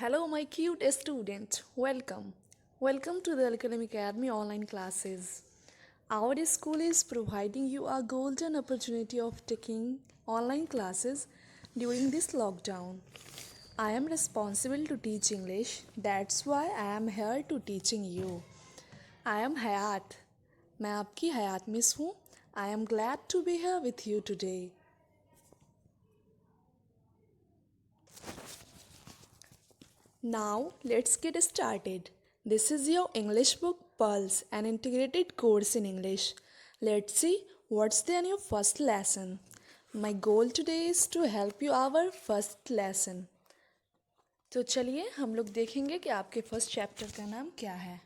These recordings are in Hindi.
Hello, my cute student. Welcome. Welcome to the Alkalem Academy online classes. Our school is providing you a golden opportunity of taking online classes during this lockdown. I am responsible to teach English. That's why I am here to teaching you. I am Hayat. मैं आपकी हयात मिस हूँ. I am glad to be here with you today. Now, let's get started. This is your English book Pulse, an integrated course in English. Let's see what's the new first lesson. My goal today is to help you our first lesson. तो चलिए हम लोग देखेंगे कि आपके फर्स्ट चैप्टर का नाम क्या है.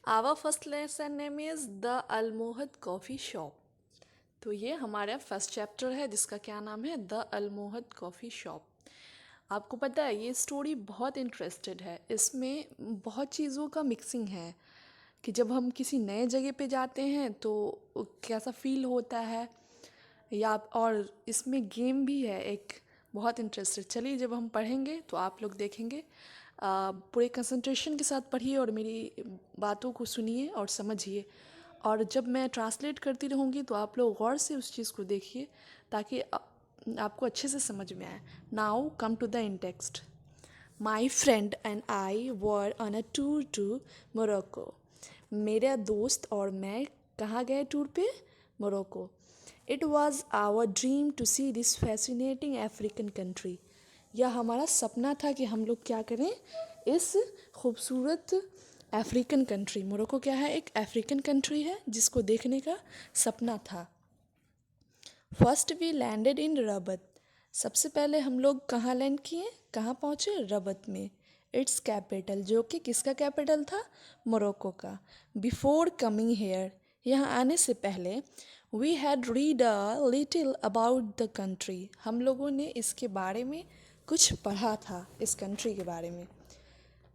Our first lesson name is The Almohad Coffee Shop. तो ये हमारा फर्स्ट चैप्टर है जिसका क्या नाम है द अलमोहद कॉफ़ी शॉप. आपको पता है ये स्टोरी बहुत इंटरेस्टेड है. इसमें बहुत चीज़ों का मिक्सिंग है कि जब हम किसी नए जगह पे जाते हैं तो कैसा फील होता है या और इसमें गेम भी है एक बहुत इंटरेस्टेड. चलिए जब हम पढ़ेंगे तो आप लोग देखेंगे. पूरे कंसंट्रेशन के साथ पढ़िए और मेरी बातों को सुनिए और समझिए. और जब मैं ट्रांसलेट करती रहूँगी तो आप लोग गौर से उस चीज़ को देखिए ताकि आपको अच्छे से समझ में आए. Now come to the in text. My friend and I were on a tour to Morocco. मेरा दोस्त और मैं कहाँ गए टूर पे? Morocco. It was our dream to see this fascinating African country. यह हमारा सपना था कि हम लोग क्या करें इस खूबसूरत अफ्रीकन कंट्री. मोरक्को क्या है? एक अफ्रीकन कंट्री है जिसको देखने का सपना था. First we landed in Rabat. सबसे पहले हम लोग कहाँ लैंड किए? कहाँ पहुँचे? रबत में. इट्स कैपिटल, जो कि किसका कैपिटल था? मोरक्को का. बिफोर कमिंग हेयर, यहाँ आने से पहले we had read a little about the country. हम लोगों ने इसके बारे में कुछ पढ़ा था, इस कंट्री के बारे में.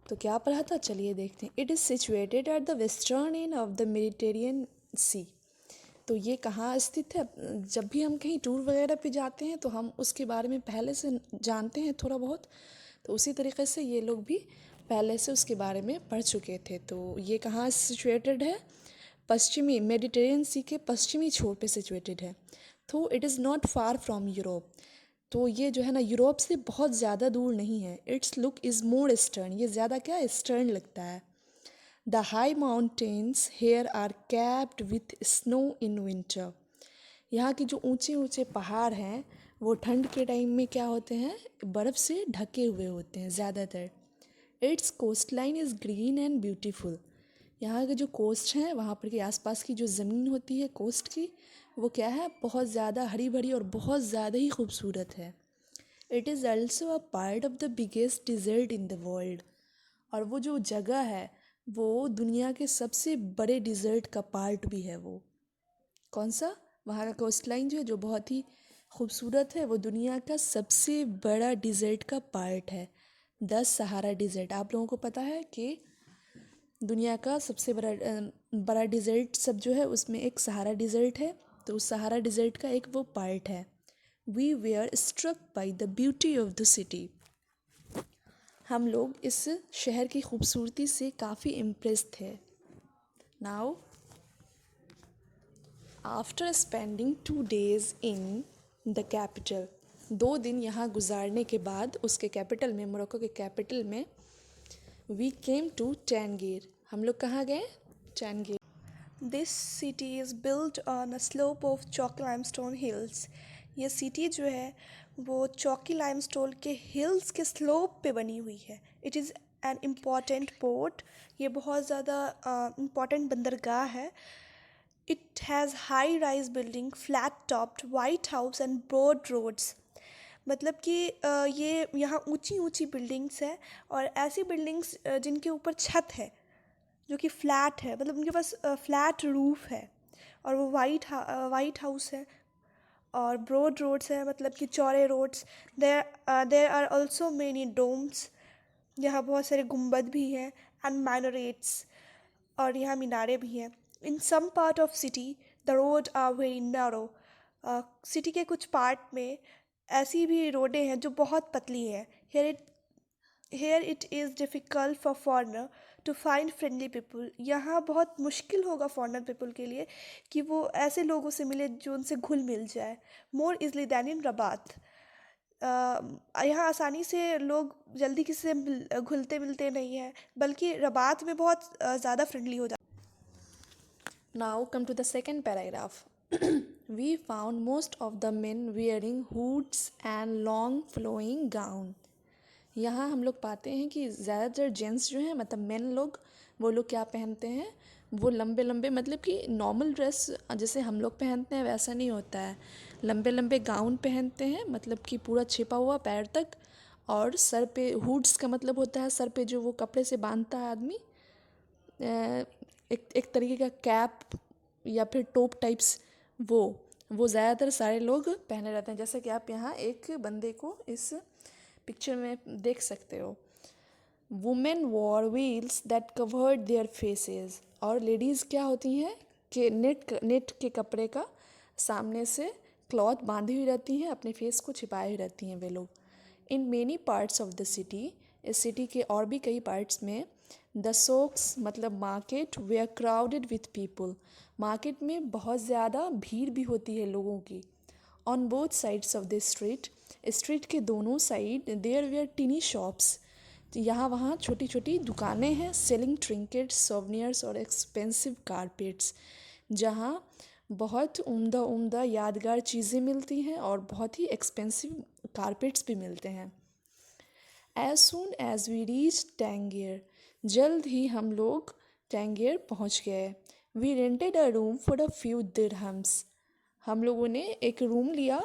तो क्या पढ़ा था? चलिए देखते हैं. It is situated at the western end of the Mediterranean sea. तो ये कहाँ स्थित है? जब भी हम कहीं टूर वगैरह पे जाते हैं तो हम उसके बारे में पहले से जानते हैं थोड़ा बहुत. तो उसी तरीके से ये लोग भी पहले से उसके बारे में पढ़ चुके थे. तो ये कहाँ सिचुएटेड है? पश्चिमी मेडिटेरियन सी के पश्चिमी छोर पे सिचुएटेड है. तो it is not far from Europe. तो ये जो है ना यूरोप से बहुत ज़्यादा दूर नहीं है. Its look is more eastern. ये ज़्यादा क्या ईस्टर्न लगता है. The high mountains here are capped with snow in winter. यहाँ के जो ऊंचे ऊंचे पहाड़ हैं वो ठंड के टाइम में क्या होते हैं? बर्फ़ से ढके हुए होते हैं ज़्यादातर. Its coastline is green and beautiful. यहाँ के जो कोस्ट हैं वहाँ पर के आसपास की जो ज़मीन होती है कोस्ट की वो क्या है? बहुत ज़्यादा हरी भरी और बहुत ज़्यादा ही खूबसूरत है. It is also a part of the biggest desert in the world. और वो जो जगह है वो दुनिया के सबसे बड़े डिज़र्ट का पार्ट भी है. वो कौन सा? वहाँ का कोस्ट लाइन जो है जो बहुत ही खूबसूरत है वो दुनिया का सबसे बड़ा डिज़र्ट का पार्ट है. The Sahara desert. आप लोगों को पता है कि दुनिया का सबसे बड़ा डिज़र्ट सब जो है उसमें एक सहारा डिज़र्ट है. तो उस सहारा डिज़र्ट का एक वो पार्ट है. We were struck by the beauty of the city. हम लोग इस शहर की खूबसूरती से काफ़ी इम्प्रेस थे. Now after spending 2 days in the capital. 2 दिन यहाँ गुजारने के बाद उसके कैपिटल में, मोरक्को के कैपिटल में, वी केम टू टैंगीर. हम लोग कहाँ गए? टैंगीर. This city is built on a slope of chalky limestone hills. ये सिटी जो है वो चौकी लाइमस्टोन के हिल्स के स्लोप पे बनी हुई है. It is an important port. ये बहुत ज़्यादा इम्पॉर्टेंट बंदरगाह है. It has high rise building, flat topped, white house and broad roads. मतलब कि ये यहाँ ऊंची ऊंची बिल्डिंग्स है और ऐसी बिल्डिंग्स जिनके ऊपर छत है जो कि फ्लैट है. मतलब उनके पास फ्लैट रूफ है और वो वाइट हाउस है और ब्रॉड रोड्स है, मतलब कि चौड़े roads. There are also many domes. यहाँ बहुत सारे गुम्बद भी हैं. एंड माइनरेट्स, और यहाँ मीनारे भी हैं. In some part of city the road are very narrow. City के कुछ पार्ट में ऐसी भी रोडें हैं जो बहुत पतली हैं. Here here it is difficult for foreigner to find friendly people. यहाँ बहुत मुश्किल होगा फॉरनर पीपल के लिए कि वो ऐसे लोगों से मिले जो उनसे घुल मिल जाए। मोर इजली दैन इन रबात। यहाँ आसानी से लोग जल्दी किसी से घुलते मिलते नहीं हैं, बल्कि रबात में बहुत ज़्यादा फ्रेंडली हो जाते Now come to the second paragraph. We found most of the men wearing hoods and long flowing gown. यहाँ हम लोग पाते हैं कि ज़्यादातर जेंट्स जो हैं मतलब मेन लोग वो लोग क्या पहनते हैं, वो लंबे लंबे मतलब कि नॉर्मल ड्रेस जैसे हम लोग पहनते हैं वैसा नहीं होता है। लंबे लंबे गाउन पहनते हैं मतलब कि पूरा छिपा हुआ पैर तक, और सर पे हुड्स का मतलब होता है सर पे जो वो कपड़े से बांधता है आदमी, एक एक तरीके का कैप या फिर टोप टाइप्स, वो ज़्यादातर सारे लोग पहने रहते हैं, जैसे कि आप यहाँ एक बंदे को इस पिक्चर में देख सकते हो। Women war wheels that covered their faces, और लेडीज़ क्या होती हैं कि नेट के कपड़े का सामने से क्लॉथ बांधी हुई रहती हैं, अपने फेस को छिपाए हुई रहती हैं वे लोग। In many parts of the city, इस सिटी के और भी कई पार्ट्स में, द सोक्स मतलब market were crowded with people, market में बहुत ज़्यादा भीड़ भी होती है लोगों की। On both sides of the street, street के दोनों side there were tiny shops, यहाँ वहाँ छोटी छोटी दुकानें हैं, सेलिंग ट्रिंकेट्स सोवनियर्स और एक्सपेंसिव कारपेट्स, जहाँ बहुत उम्दा उम्दा यादगार चीज़ें मिलती हैं और बहुत ही एक्सपेंसिव कारपेट्स भी मिलते हैं। As soon as we reach Tangier, जल्द ही हम लोग टैंगियर पहुंच गए। We rented a room for a few dirhams, हम लोगों ने एक रूम लिया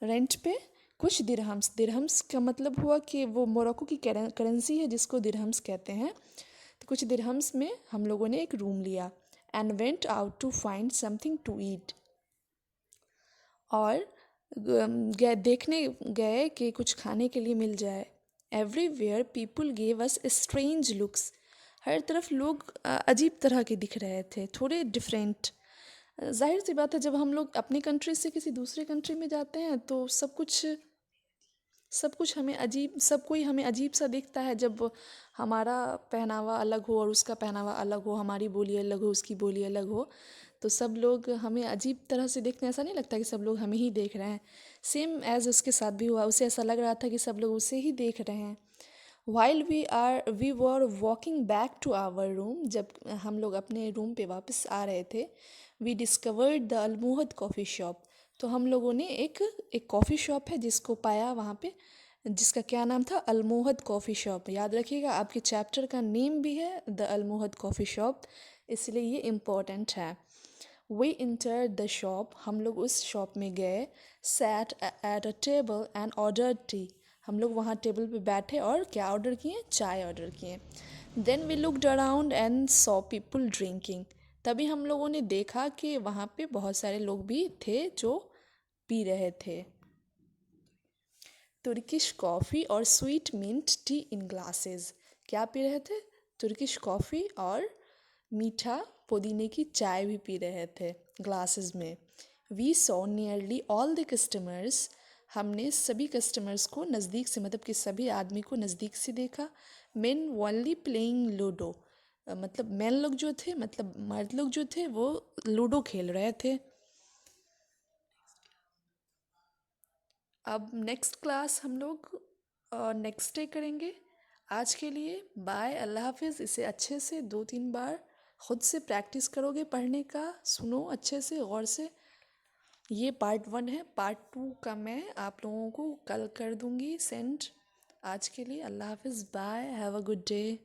रेंट पे कुछ दिरहम्स। दिरहम्स का मतलब हुआ कि वो मोरक्को की करेंसी है जिसको दिरहम्स कहते हैं। तो कुछ दिरहम्स में हम लोगों ने एक रूम लिया। And went out to find something to eat, और देखने गए कि कुछ खाने के लिए मिल जाए। Everywhere people gave us strange looks, हर तरफ लोग अजीब तरह के दिख रहे थे, थोड़े डिफरेंट। जाहिर सी बात है जब हम लोग अपनी कंट्री से किसी दूसरे कंट्री में जाते हैं तो सब कुछ हमें अजीब, सब कोई हमें अजीब सा दिखता है जब हमारा पहनावा अलग हो और उसका पहनावा अलग हो, हमारी बोली अलग हो उसकी बोली अलग हो, तो सब लोग हमें अजीब तरह से देखते हैं। ऐसा नहीं लगता कि सब लोग हमें ही देख रहे हैं। सेम एज उसके साथ भी हुआ, उसे ऐसा लग रहा था कि सब लोग उसे ही देख रहे हैं। While we were walking back to our room, जब हम लोग अपने रूम पे वापस आ रहे थे, we discovered the Almohad coffee shop, तो हम लोगों ने एक कॉफ़ी शॉप है जिसको पाया वहाँ पे, जिसका क्या नाम था, अलमोहद कॉफ़ी शॉप। याद रखिएगा आपके चैप्टर का नेम भी है द अलमोहद कॉफ़ी शॉप, इसलिए ये इम्पोर्टेंट है। वी इंटर द शॉप, हम लोग उस शॉप में गए। Sat at a table and order tea, हम लोग वहाँ टेबल पे बैठे और क्या ऑर्डर किए, चाय ऑर्डर किए। Then we looked around and saw people drinking, तभी हम लोगों ने देखा कि वहाँ पे बहुत सारे लोग भी थे जो पी रहे थे। तुर्किश कॉफ़ी और स्वीट मिंट टी इन ग्लासेस, क्या पी रहे थे, तुर्किश कॉफ़ी और मीठा पुदीने की चाय भी पी रहे थे ग्लासेस में। We saw nearly all the customers, हमने सभी कस्टमर्स को नज़दीक से मतलब कि सभी आदमी को नज़दीक से देखा। मेन ओनली प्लेइंग लूडो, मतलब मेन लोग जो थे मतलब मर्द लोग जो थे वो लूडो खेल रहे थे। अब नेक्स्ट क्लास हम लोग नेक्स्ट डे करेंगे। आज के लिए बाय, अल्लाह हाफिज़। इसे अच्छे से 2-3 बार ख़ुद से प्रैक्टिस करोगे पढ़ने का, सुनो अच्छे से गौर से। ये पार्ट 1 है, पार्ट 2 का मैं आप लोगों को कल कर दूँगी सेंड। आज के लिए अल्लाह हाफिज़, bye, have a good day.